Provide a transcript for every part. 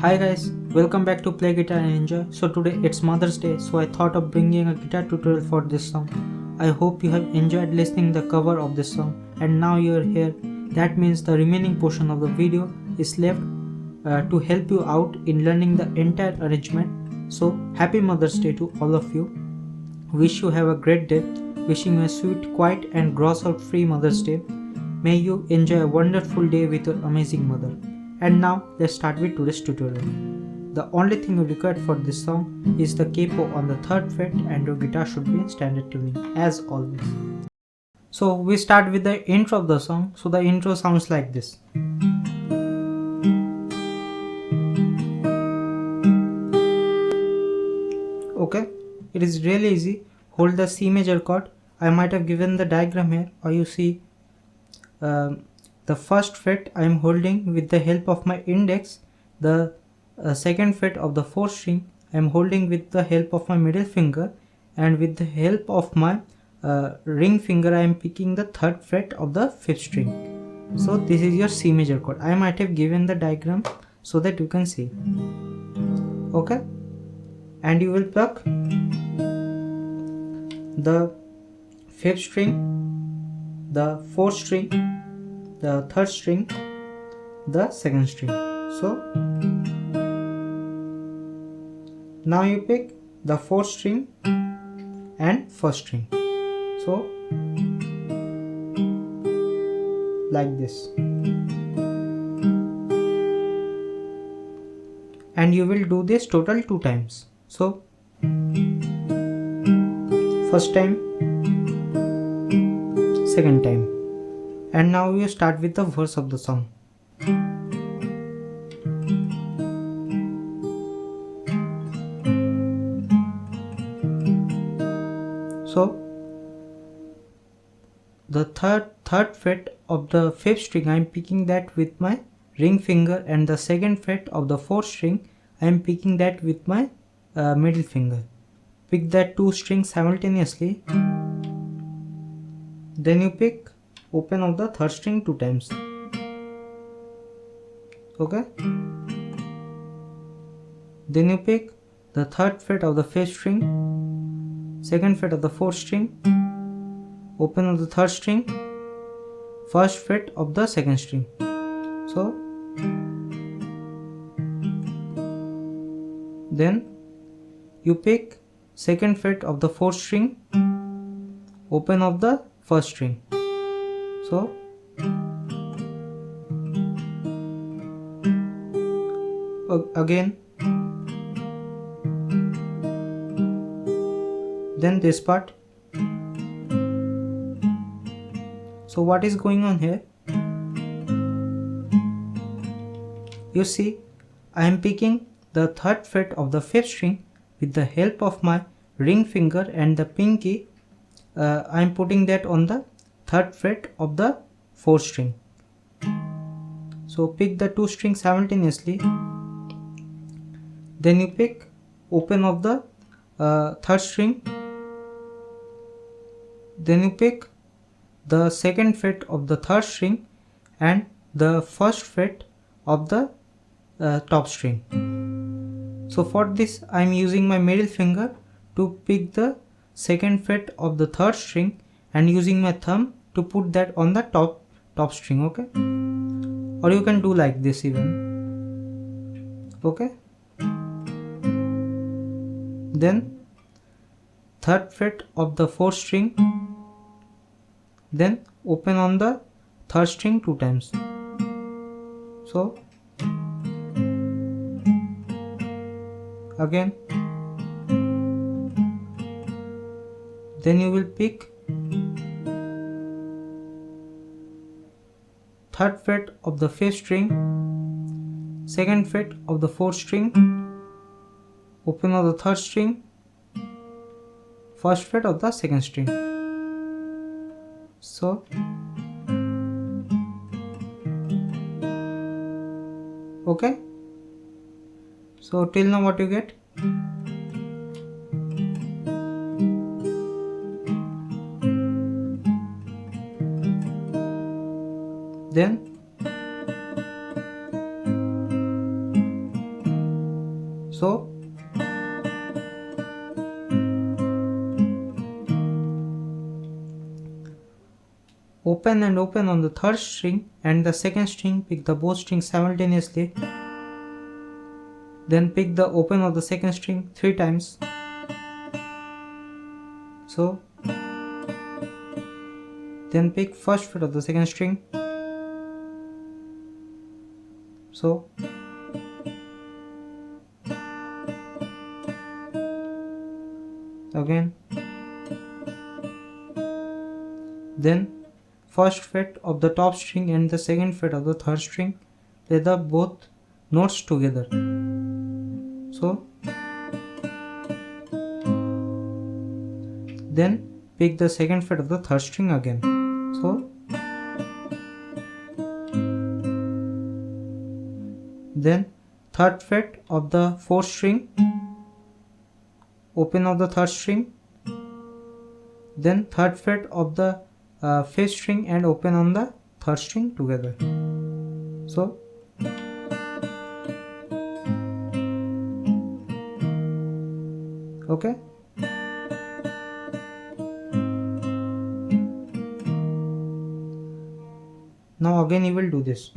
Hi guys, welcome back to Play Guitar and Enjoy. So today it's Mother's Day, so I thought of bringing a guitar tutorial for this song. I hope you have enjoyed listening the cover of this song and now you're here. That means the remaining portion of the video is left to help you out in learning the entire arrangement. So happy Mother's Day to all of you. Wish you have a great day. Wishing you a sweet, quiet and gross out free Mother's Day. May you enjoy a wonderful day with your amazing mother. And now let's start with today's tutorial. The only thing you require for this song is the capo on the 3rd fret and your guitar should be in standard tuning as always. So we start with the intro of the song. So the intro sounds like this. Okay, it is really easy. Hold the C major chord. I might have given the diagram here, or you see the 1st fret I am holding with the help of my index. The 2nd fret of the 4th string I am holding with the help of my middle finger, and with the help of my ring finger I am picking the 3rd fret of the 5th string. So this is your C major chord. I might have given the diagram so that you can see. Okay, and you will pluck the 5th string, the 4th string, the 3rd string, the 2nd string. So now you pick the 4th string and 1st string. So like this, and you will do this total 2 times. So first time, second time, and now you start with the verse of the song. So the third fret of the 5th string I am picking that with my ring finger, and the 2nd fret of the 4th string I am picking that with my middle finger. Pick that 2 strings simultaneously. Then you pick open of the 3rd string 2 times. Okay. Then you pick the 3rd fret of the 5th string, 2nd fret of the 4th string, open of the 3rd string, 1st fret of the 2nd string. So then you pick 2nd fret of the 4th string, open of the 1st string. So again, then this part. So what is going on here? You see, I am picking the 3rd fret of the 5th string with the help of my ring finger and the pinky. I am putting that on the 3rd fret of the 4th string. So pick the 2 strings simultaneously. Then you pick open of the 3rd string. Then you pick the 2nd fret of the 3rd string and the 1st fret of the top string. So for this I am using my middle finger to pick the 2nd fret of the 3rd string and using my thumb to put that on the top string. Okay, or you can do like this even. Okay, then 3rd fret of the 4th string, then open on the 3rd string 2 times. So again, then you will pick 3rd fret of the 5th string, 2nd fret of the 4th string, open of the 3rd string, 1st fret of the 2nd string. So okay, so till now what you get? Then So open and open on the third string and the second string, pick the both strings simultaneously. Then pick the open of the second string 3 times. So then pick first fret of the second string. So again, then first fret of the top string and the second fret of the third string, play the both notes together. So then pick the second fret of the third string again. So then third fret of the fourth string, open of the third string, then third fret of the fifth string and open on the third string together. So okay. Now again you will do this.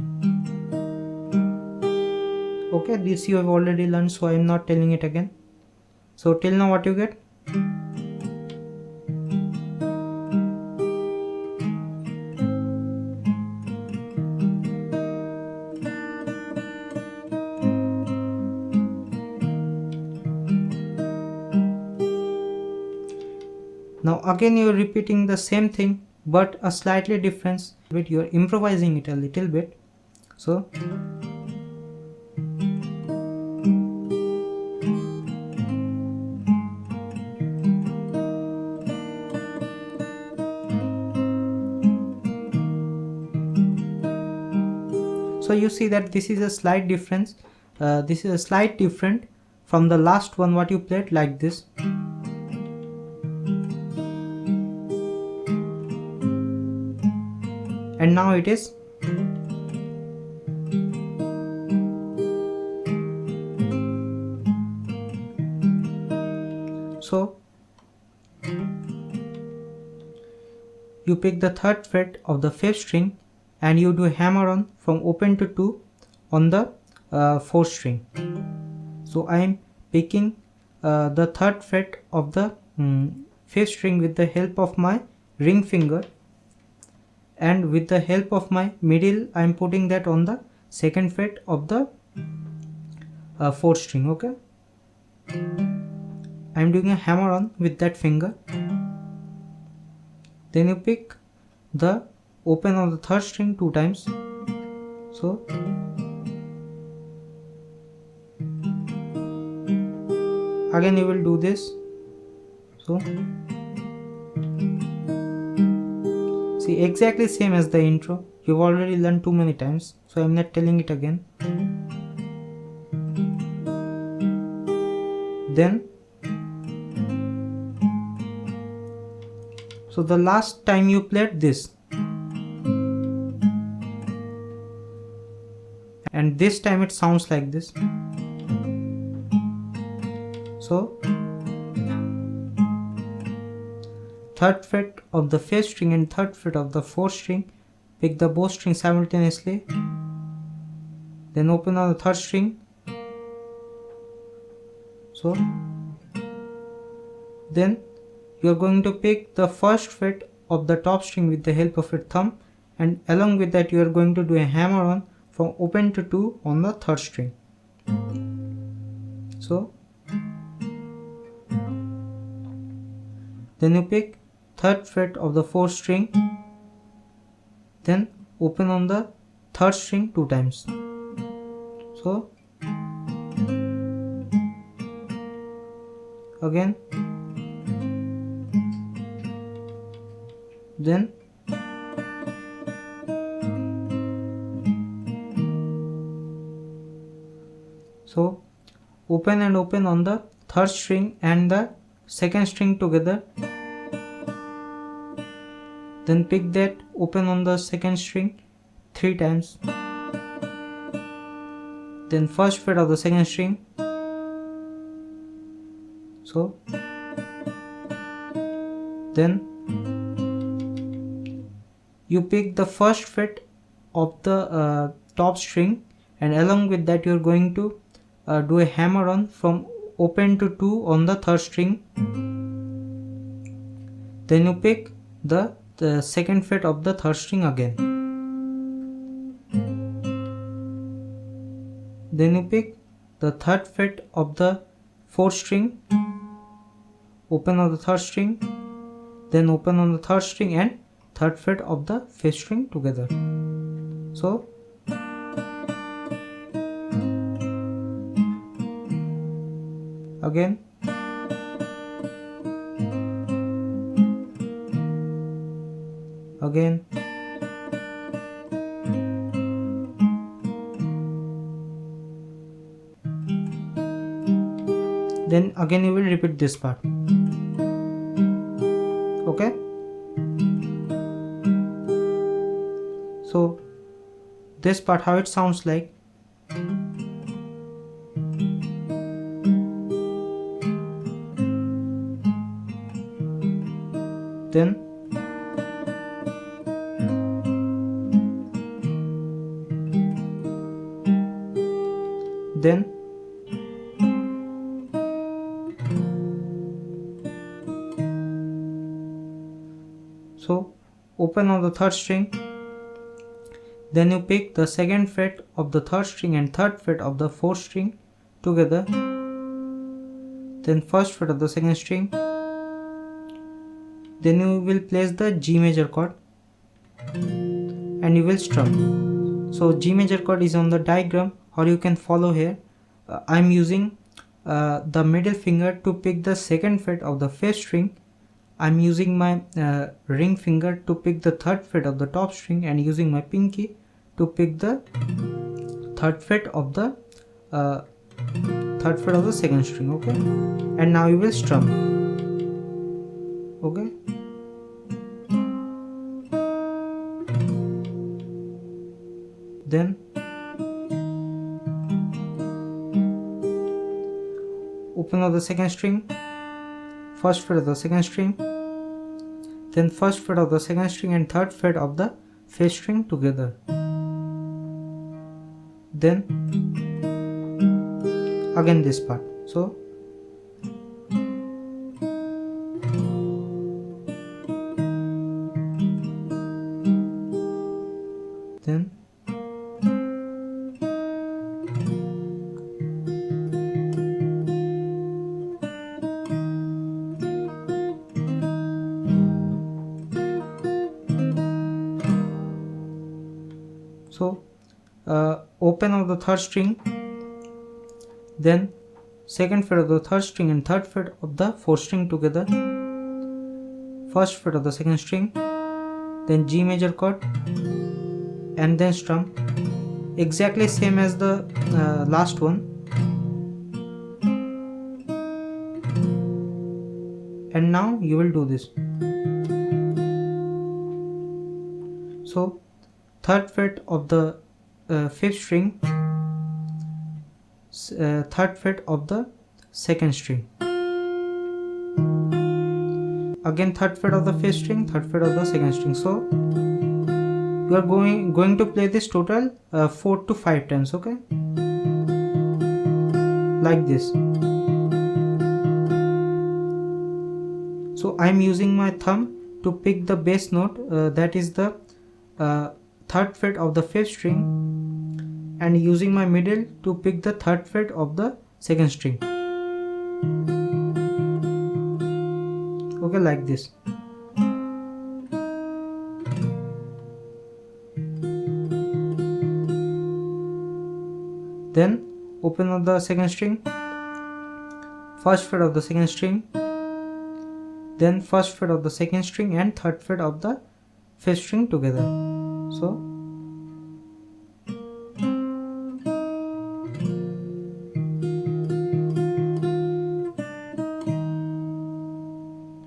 Okay, this you have already learned, so I am not telling it again. So till now what you get? Now again you are repeating the same thing but a slightly difference, but you are improvising it a little bit. So you see that this is a slight difference. This is a slight different from the last one what you played like this. And now it is so you pick the third fret of the fifth string and you do a hammer on from open to 2 on the fourth string. So I am picking the third fret of the fifth string with the help of my ring finger, and with the help of my middle I am putting that on the second fret of the fourth string. Okay, I am doing a hammer on with that finger. Then you pick the open on the third string 2 times. So again you will do this. So see, exactly same as the intro. You've already learned too many times, so I'm not telling it again. Then so the last time you played this, and this time it sounds like this. So third fret of the fifth string and third fret of the fourth string, pick the both strings simultaneously, then open on the third string. So then you are going to pick the first fret of the top string with the help of your thumb, and along with that you are going to do a hammer on from open to 2 on the third string. So then you pick third fret of the fourth string, then open on the third string 2 times. So again, then so open and open on the third string and the second string together, then pick that open on the second string 3 times, then first fret of the second string, So then you pick the first fret of the top string, and along with that you're going to do a hammer on from open to 2 on the third string. Then you pick the second fret of the third string again. Then you pick the third fret of the fourth string, open on the third string, then open on the third string and third fret of the fifth string together. So again, again, then again you will repeat this part. Okay, so this part how it sounds like. Then so open on the third string, then you pick the second fret of the third string and third fret of the fourth string together, then first fret of the second string, then you will place the G major chord and you will strum. So G major chord is on the diagram, or you can follow here. I am using the middle finger to pick the second fret of the fifth string. I am using my ring finger to pick the third fret of the top string, and using my pinky to pick the third fret of the second string. Okay, and now you will strum. Okay, then open on the second string, first fret of the second string, then first fret of the second string and third fret of the fifth string together. Then again this part. So then open of the third string, then second fret of the third string and third fret of the fourth string together, first fret of the second string, then G major chord, and then strum, exactly same as the last one. And now you will do this. So third fret of the fifth string, third fret of the second string, again third fret of the fifth string, third fret of the second string. So you are going to play this total 4 to 5 times. Okay, like this. So I am using my thumb to pick the bass note, that is the third fret of the fifth string, and using my middle to pick the third fret of the second string. Okay, like this. Then open on the second string, first fret of the second string, then first fret of the second string and third fret of the fifth string together. So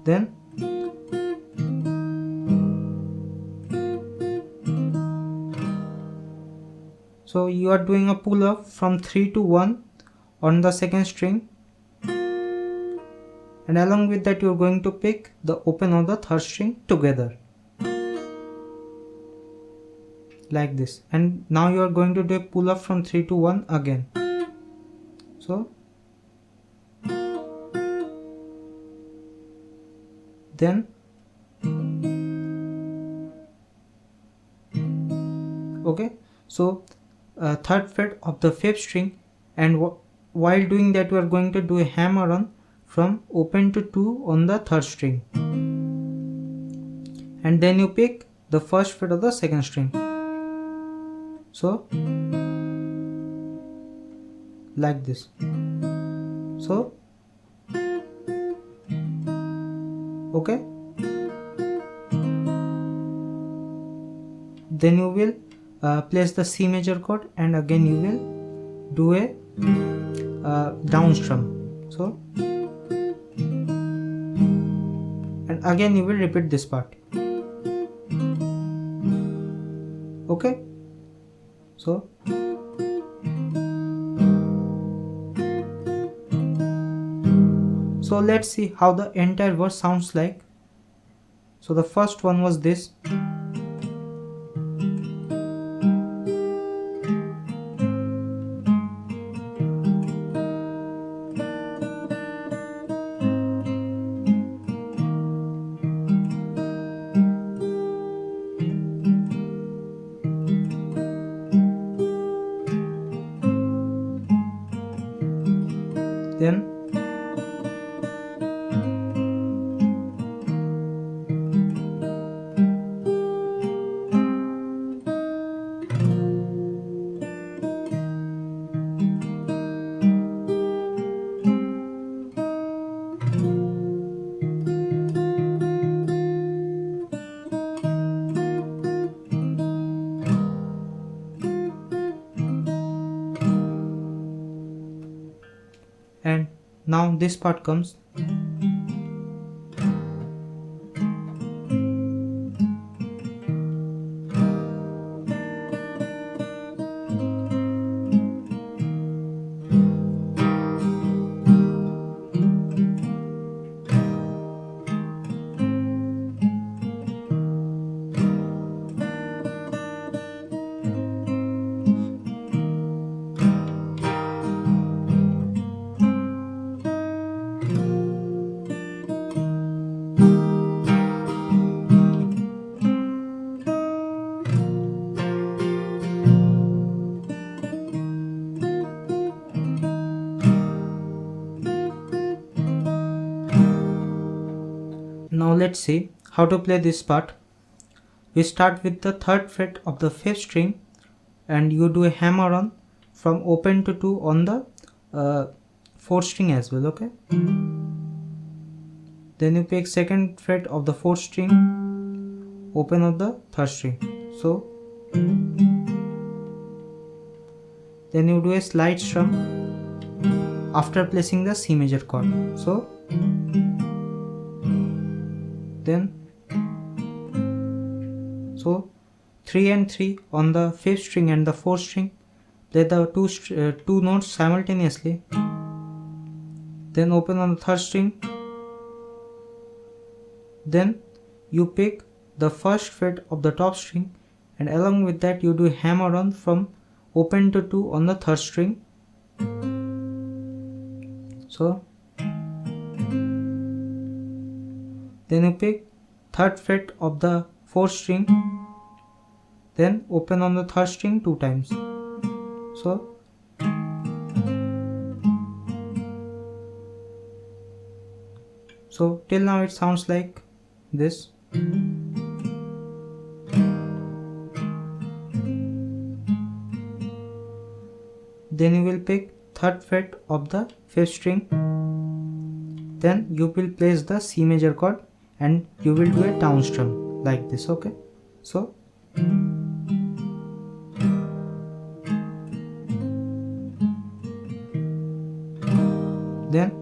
then so you are doing a pull up from 3 to 1 on the second string, and along with that you're going to pick the open of the third string together like this, and now you are going to do a pull up from 3 to 1 again. So then okay, so third fret of the fifth string, and while doing that we are going to do a hammer on from open to 2 on the third string, and then you pick the first fret of the second string, so like this. So okay, then you will place the C major chord, and again you will do a down strum, so, and again you will repeat this part. Okay, so let's see how the entire verse sounds like. So the first one was this. Then and now this part comes. Now let's see how to play this part. We start with the third fret of the fifth string, and you do a hammer on from open to 2 on the fourth string as well. Okay, then you pick second fret of the fourth string, open of the third string, so then you do a slide strum after placing the C major chord, so then 3 and 3 on the fifth string and the fourth string, play the two notes simultaneously, then open on the third string, then you pick the first fret of the top string, and along with that you do hammer on from open to 2 on the third string, so then you pick third fret of the fourth string, then open on the third string 2 times, so till now it sounds like this. Then you will pick third fret of the fifth string, then you will place the C major chord and you will do a down strum like this. Okay, so then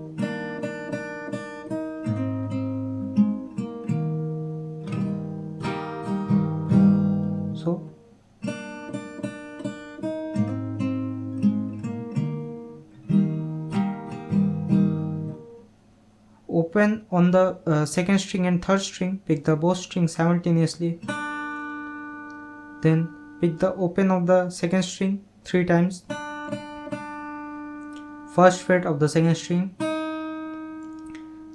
open on the second string and third string, pick the both strings simultaneously. Then pick the open of the second string 3 times. First fret of the second string,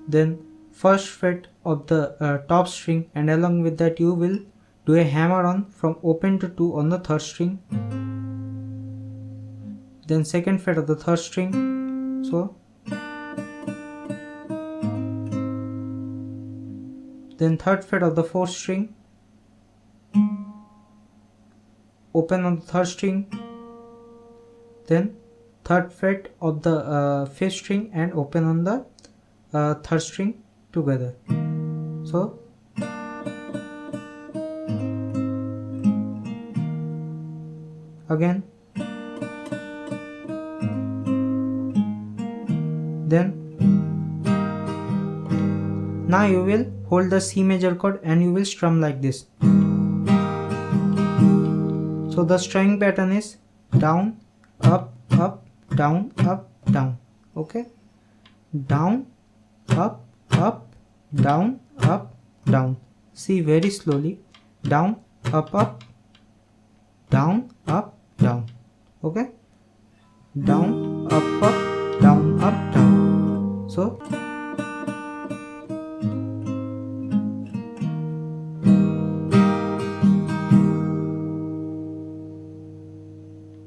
then first fret of the top string, and along with that you will do a hammer on from open to 2 on the third string. Then second fret of the third string, so then third fret of the fourth string, open on the third string, then third fret of the fifth string and open on the third string together. So again, then now you will hold the C major chord and you will strum like this. So the strumming pattern is down, up, up, down, up, down. Okay, down, up, up, down, up, down. See very slowly. Down, up, up, down, up, down. Okay, down, up, up, down, up, down. So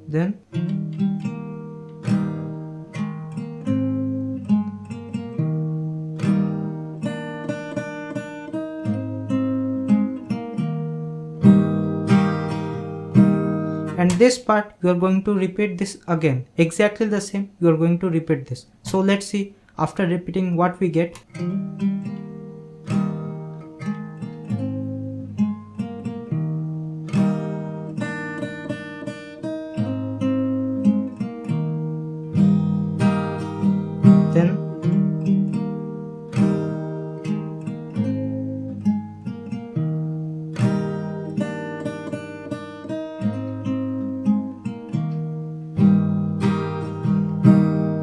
then and this part you are going to repeat this again, exactly the same. You are going to repeat this. So let's see after repeating what we get.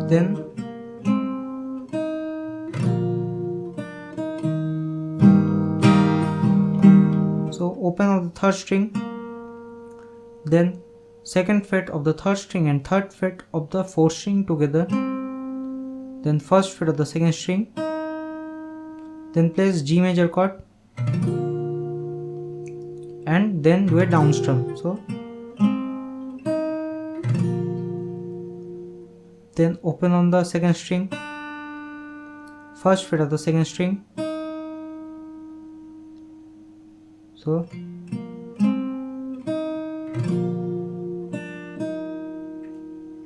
Then so open of the third string, then second fret of the third string and third fret of the fourth string together, then first fret of the second string, then place G major chord and then do a down strum. So then open on the second string, first fret of the second string, so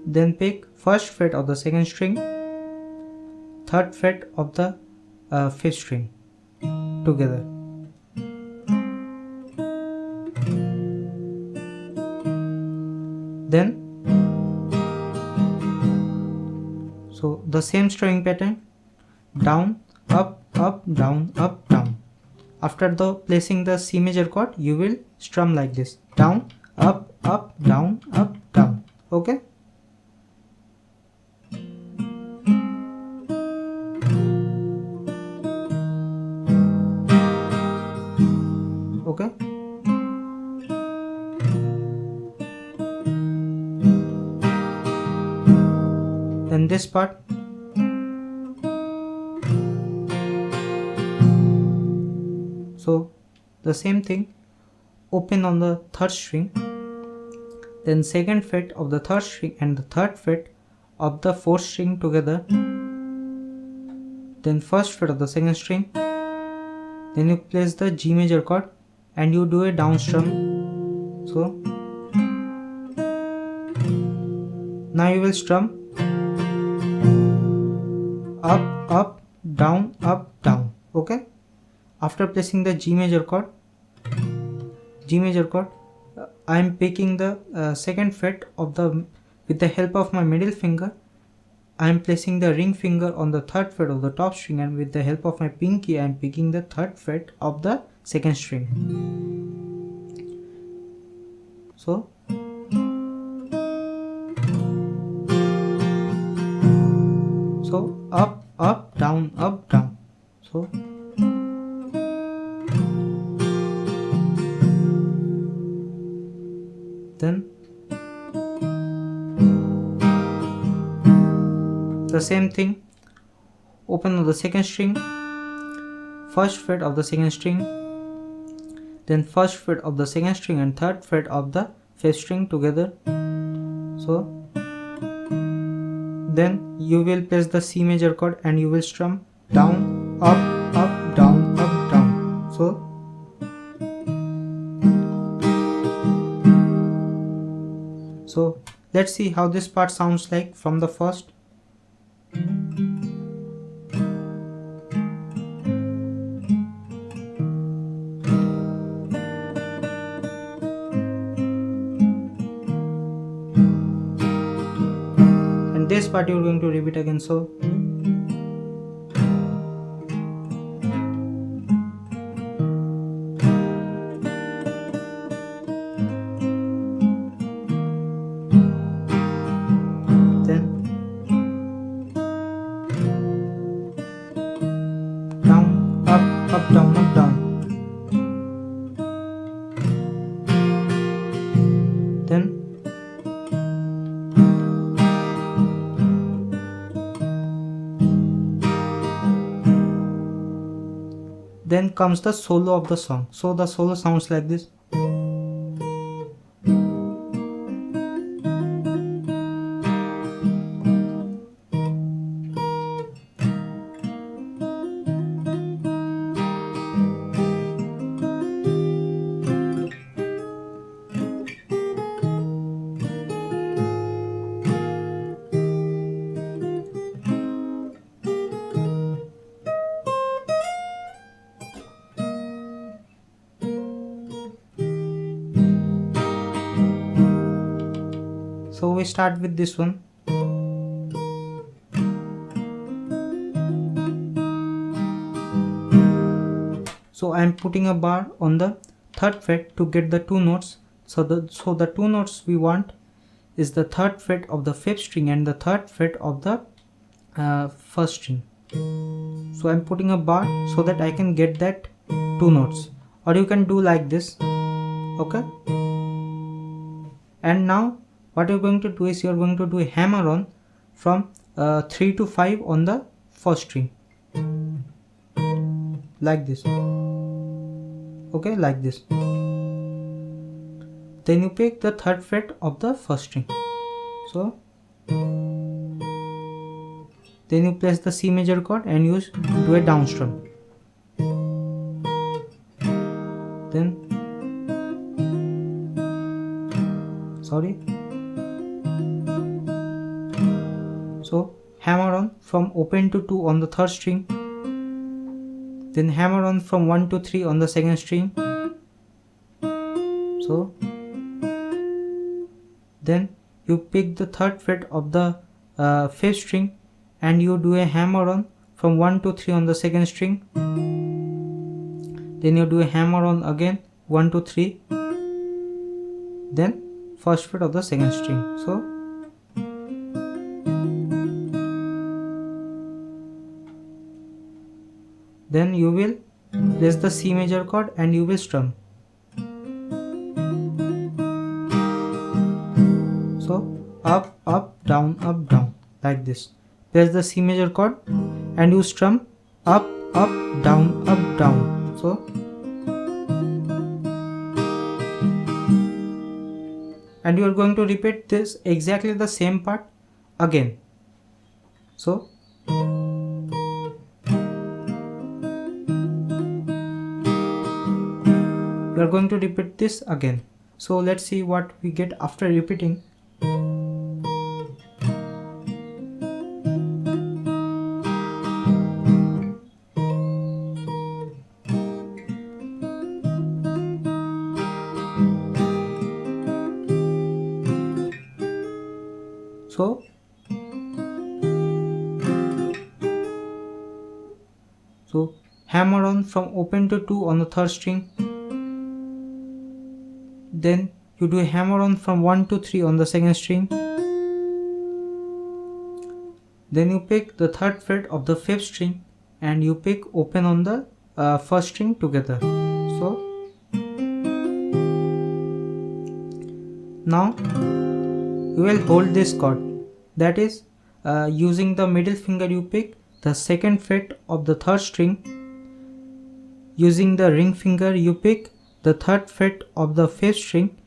then pick first fret of the second string, third fret of the fifth string together. Then so the same strumming pattern, down, up, up, down, up, down. After the placing the C major chord, you will strum like this, down, up, up, down, up, down. Okay. Okay. Then this part. So the same thing, open on the third string, then second fret of the third string and the third fret of the fourth string together, then first fret of the second string, then you place the G major chord and you do a down strum. So now you will strum up, up, down, up, down. Okay. After placing the G major chord, I am picking the second fret of the, with the help of my middle finger, I am placing the ring finger on the third fret of the top string, and with the help of my pinky I am picking the third fret of the second string. So up, up, down, up, down. So then the same thing, open on the second string, first fret of the second string, then first fret of the second string and third fret of the fifth string together. So then you will press the C major chord and you will strum down, up, down, down. So let's see how this part sounds like from the first. And this part you're going to repeat again. So down, up, down, down. Then comes the solo of the song. So the solo sounds like this. So we start with this one. So I am putting a bar on the third fret to get the two notes. So the two notes we want is the third fret of the fifth string and the third fret of the first string. So I am putting a bar so that I can get that two notes, or you can do like this. Okay. And now what you're going to do is you're going to do a hammer on from 3 to 5 on the first string, like this. Okay, like this. Then you pick the third fret of the first string. So then you press the C major chord and you do a down strum. Then so hammer on from open to 2 on the third string, then hammer on from 1 to 3 on the second string. So then you pick the third fret of the fifth string and you do a hammer on from 1 to 3 on the second string, then you do a hammer on again 1 to 3, then first fret of the second string. So then you will press the C major chord and you will strum. So up, down, like this. Press the C major chord and you strum up, down, down. So and you are going to repeat this exactly the same part again. So you are going to repeat this again. So let's see what we get after repeating. So hammer on from open to 2 on the third string, then you do a hammer on from 1 to 3 on the second string, then you pick the third fret of the fifth string and you pick open on the first string together. So now you will hold this chord, that is using the middle finger you pick the second fret of the third string, using the ring finger you pick the third fret of the fifth string,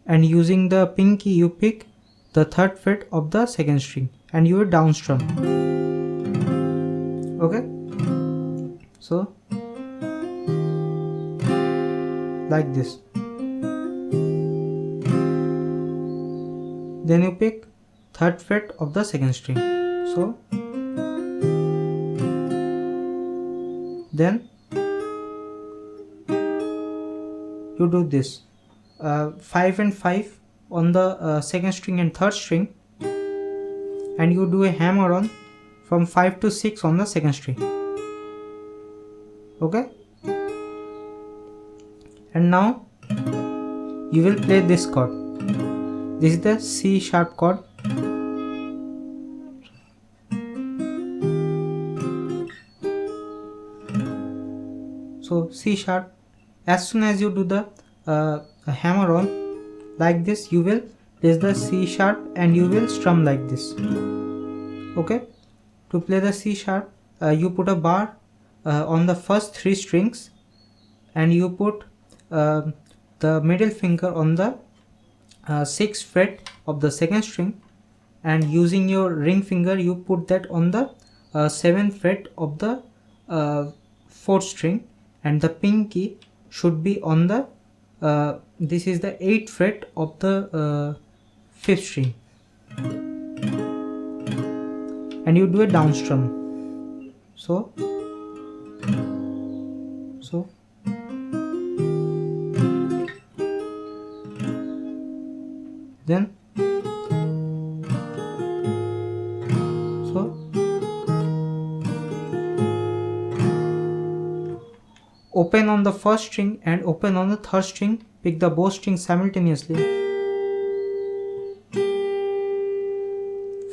and using the pinky you pick the third fret of the second string, and you will down strum. Okay, so like this. Then you pick third fret of the second string. So then you do this 5 and 5 on the second string and third string, and you do a hammer on from 5 to 6 on the second string. Okay, and now you will play this chord. This is the C sharp chord. So C sharp, as soon as you do the hammer on like this, you will place the C sharp and you will strum like this. Okay, to play the C sharp you put a bar on the first three strings, and you put the middle finger on the 6th fret of the second string, and using your ring finger you put that on the 7th fret of the 4th string, and the pinky should be on the this is the 8th fret of the 5th string, and you do a down strum. So then open on the first string and open on the third string, pick the both strings simultaneously.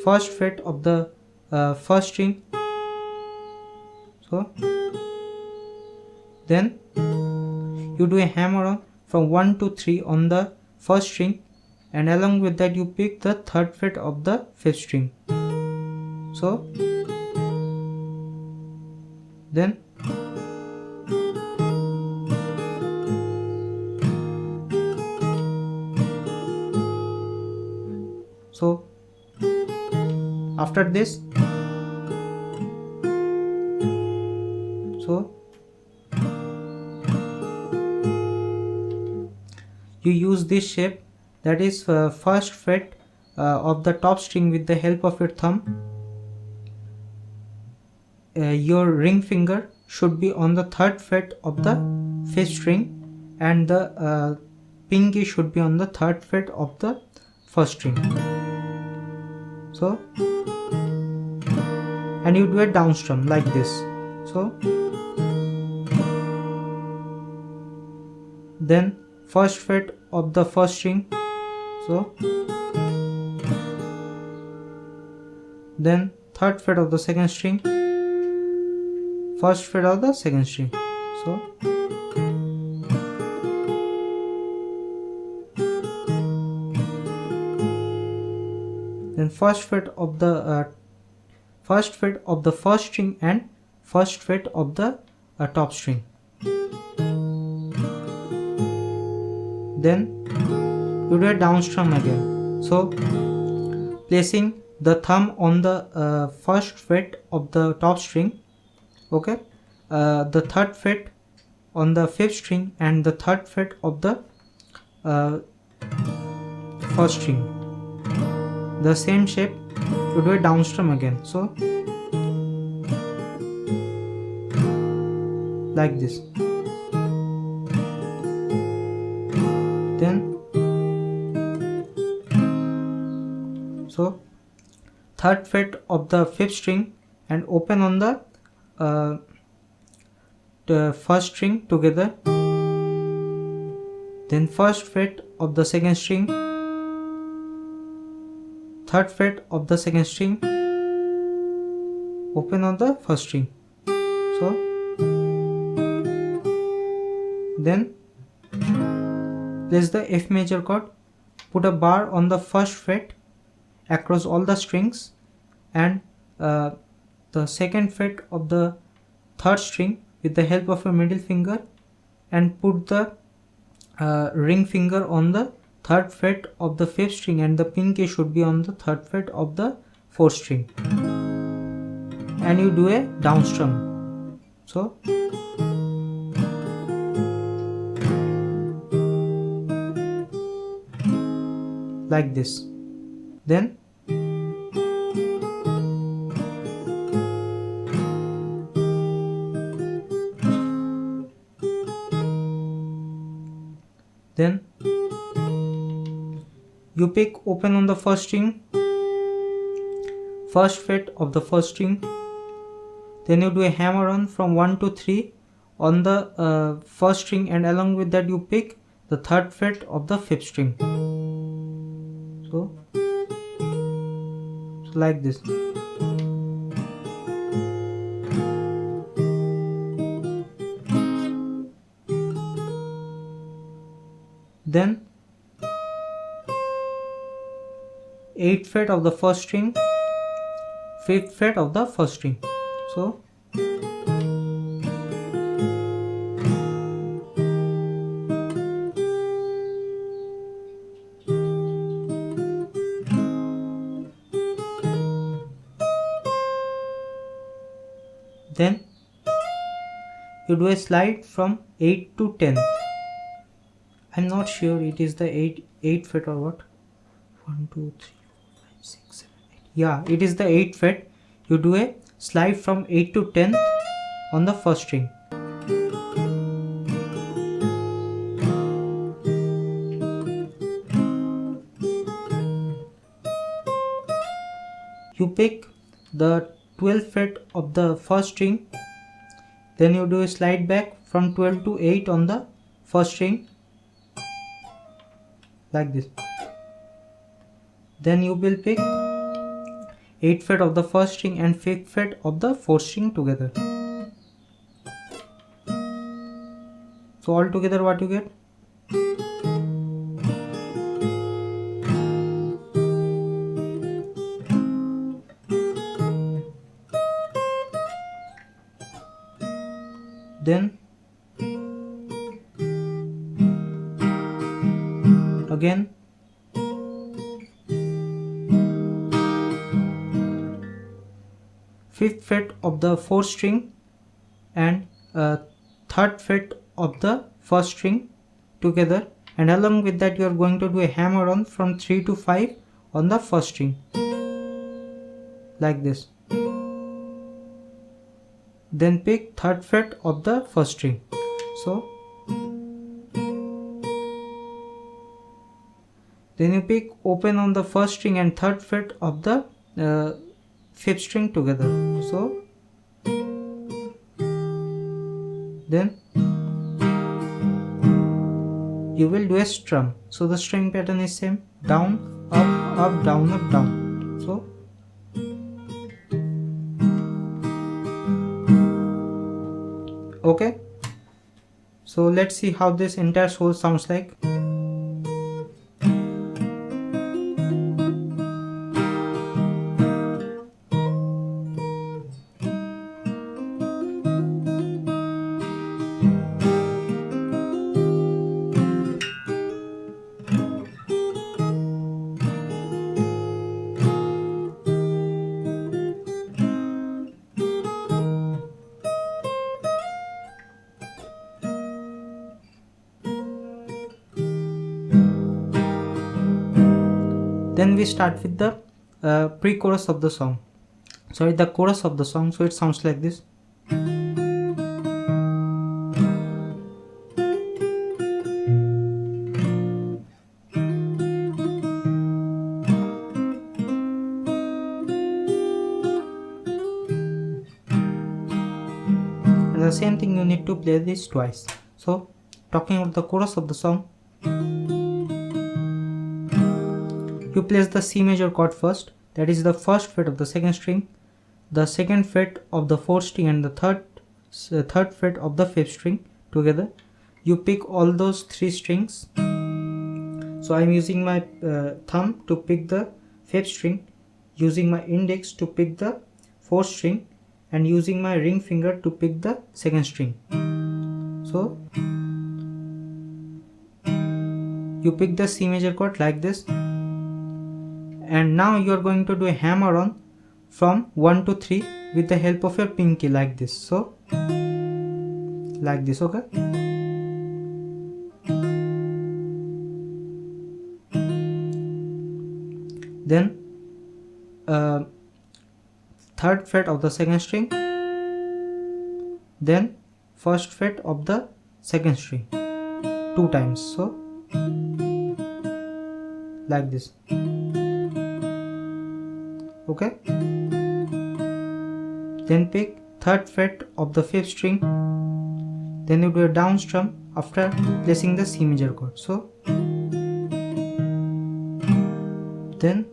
First fret of the first string. So then you do a hammer on from 1 to 3 on the first string, and along with that you pick the third fret of the fifth string. So then after this, you use this shape, that is first fret of the top string with the help of your thumb. Your ring finger should be on the third fret of the fifth string, and the pinky should be on the third fret of the first string. So, and you do a down strum like this. So then first fret of the first string, so then third fret of the second string, first fret of the second string, so then first fret of the first string and first fret of the top string. Then you do a down strum again. So placing the thumb on the first fret of the top string, okay, the third fret on the fifth string, and the third fret of the first string. The same shape, you do a down strum again. So like this. Then so third fret of the fifth string and open on the first string together. Then first fret of the second string, third fret of the second string, open on the first string. So Then place the F major chord, put a bar on the first fret across all the strings, and the second fret of the third string with the help of a middle finger, and put the ring finger on the third fret of the fifth string, and the pinky should be on the third fret of the fourth string, and you do a down strum. So like this. Then you pick open on the first string, first fret of the first string, then you do a hammer on from 1 to 3 on the first string, and along with that you pick the third fret of the fifth string. So like this. Then 8th fret of the first string, 5th fret of the first string. So then you do a slide from 8th to 10th. I'm not sure it is the 8th fret or what. 1 2 3 4 5 6 7 8. Yeah, it is the 8th fret. You do a slide from 8th to 10th on the first string. You pick the 12th fret of the first string, then you do a slide back from 12 to 8 on the first string, like this. Then you will pick 8th fret of the first string and 5th fret of the fourth string together. So all together what you get? Then again fifth fret of the fourth string and third fret of the first string together, and along with that you are going to do a hammer on from 3 to 5 on the first string, like this. Then pick third fret of the first string. So then you pick open on the first string and third fret of the fifth string together. So then you will do a strum. So the string pattern is same: down, up, up, down, up, down. So okay, so let's see how this entire solo sounds like. Then we start with the pre-chorus of the song. Sorry, the chorus of the song. So it sounds like this. And the same thing, you need to play this twice. So talking about the chorus of the song, you place the C major chord first, that is the first fret of the second string, the second fret of the fourth string, and the third fret of the fifth string together. you pick all those 3 strings. So I'm using my thumb to pick the 5th string, using my index to pick the 4th string, and using my ring finger to pick the 2nd string. So you pick the C major chord like this, and now you are going to do a hammer on from 1 to 3 with the help of your pinky like this. So like this, okay? Then 3rd fret of the 2nd string, then 1st fret of the 2nd string 2 times. So like this, okay? Then pick 3rd fret of the 5th string, then you do a down strum after placing the C major chord. So then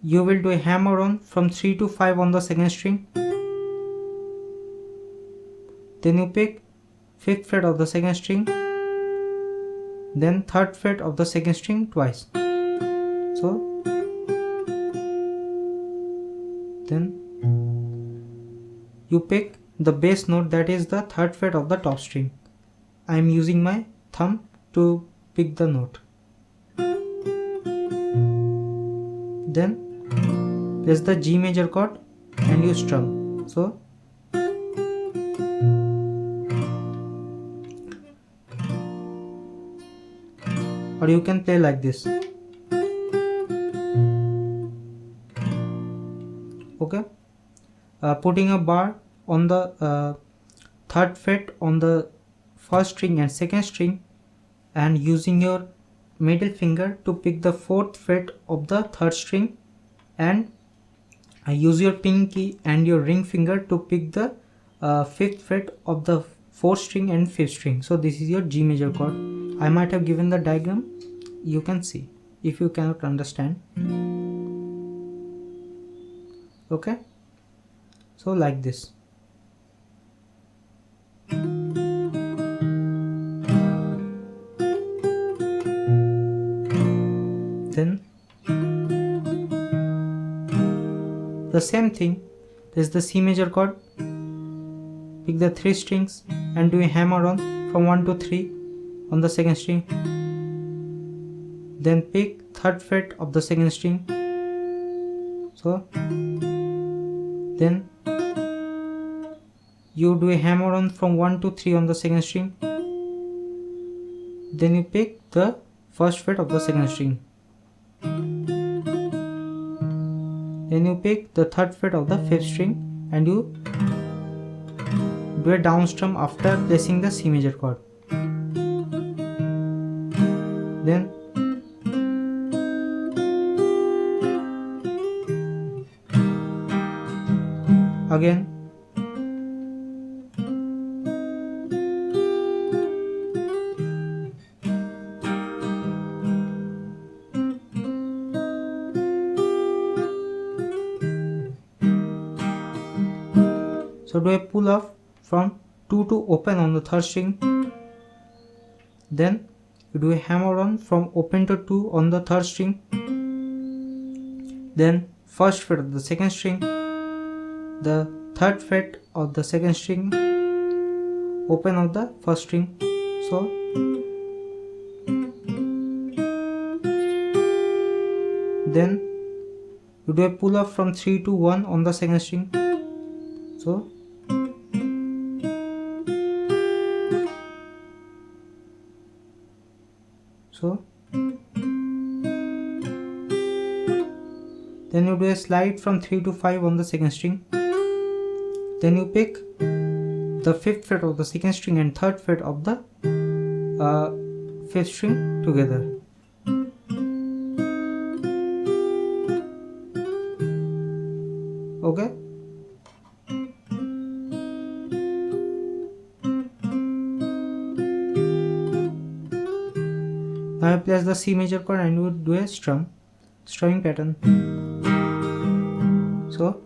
you will do a hammer on from 3 to 5 on the 2nd string, then you pick 5th fret of the 2nd string, then 3rd fret of the 2nd string twice. So then you pick the bass note, that is the 3rd fret of the top string. I am using my thumb to pick the note. Then place the G major chord and you strum. So or you can play like this, okay? Putting a bar on the 3rd fret on the 1st string and 2nd string, and using your middle finger to pick the 4th fret of the 3rd string, and use your pinky and your ring finger to pick the 5th fret of the 4th string and 5th string. So this is your G major chord. I might have given the diagram, you can see if you cannot understand, okay? So like this. Then the same thing, there's the C major chord, pick the 3 strings and do a hammer on from 1 to 3 on the 2nd string, then pick 3rd fret of the 2nd string. So then you do a hammer on from 1 to 3 on the 2nd string, then you pick the 1st fret of the 2nd string, then you pick the 3rd fret of the 5th string and you do a down strum after placing the C major chord. Then again so do a pull off from 2 to open on the 3rd string, then you do a hammer on from open to 2 on the 3rd string, then 1st fret of the 2nd string, the 3rd fret of the 2nd string, open of the 1st string. So then you do a pull off from 3 to 1 on the 2nd string. So then you do a slide from 3 to 5 on the 2nd string, then you pick the 5th fret of the 2nd string and 3rd fret of the 5th string together. Okay? Now I place the C major chord and you do a strumming pattern. So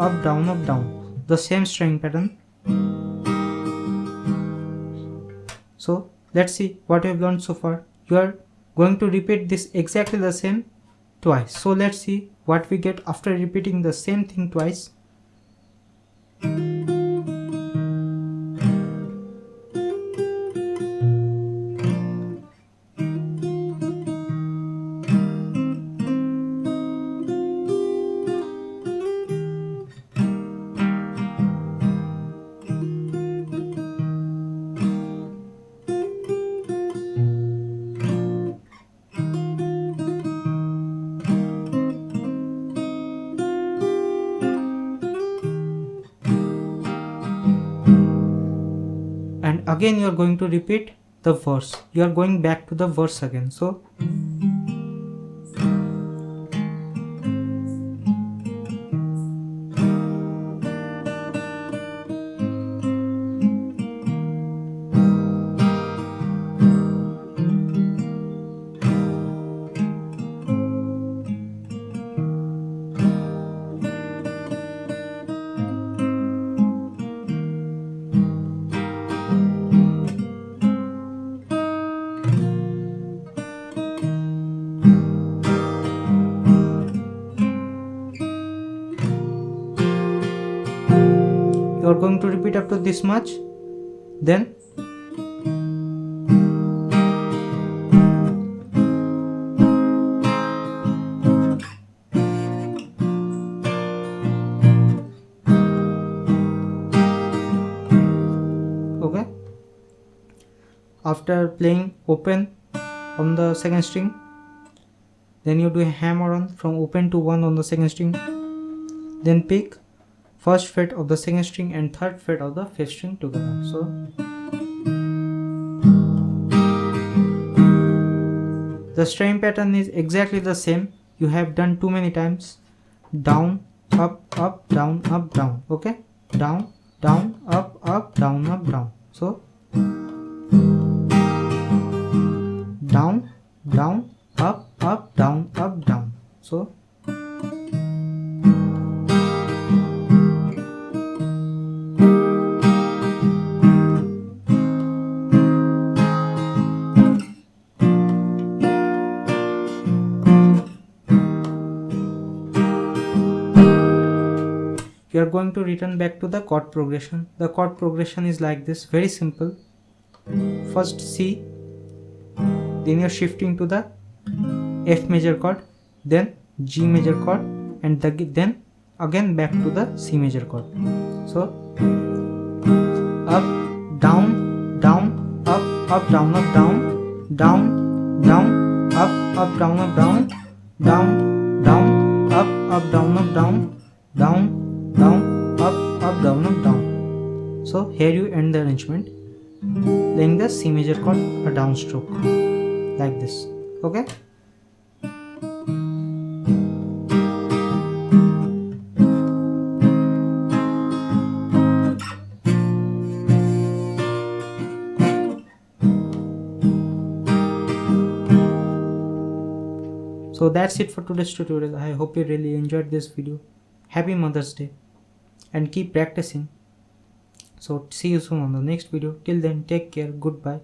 up, down. The same string pattern. So let's see what we have learned so far. You are going to repeat this exactly the same twice. So let's see what we get after repeating the same thing twice. And again you are going to repeat the verse. You are going back to the verse again. So you are going to repeat up to this much. Then okay, after playing open on the second string, then you do a hammer on from open to 1 on the second string, then pick first fret of the second string and third fret of the fifth string together. So the string pattern is exactly the same. You have done too many times. Down, up, down. Okay, down, up, down. So down, up, down. So you are going to return back to the chord progression. The chord progression is like this, very simple. First C, then you are shifting to the F major chord, then G major chord, and then again back to the C major chord. So up, down, up, down, up, down, up, down, up, down. So here you end the arrangement, playing the C major chord a downstroke like this. Okay. So that's it for today's tutorial. I hope you really enjoyed this video. Happy Mother's Day and keep practicing. So see you soon on the next video. Till then, take care. Goodbye.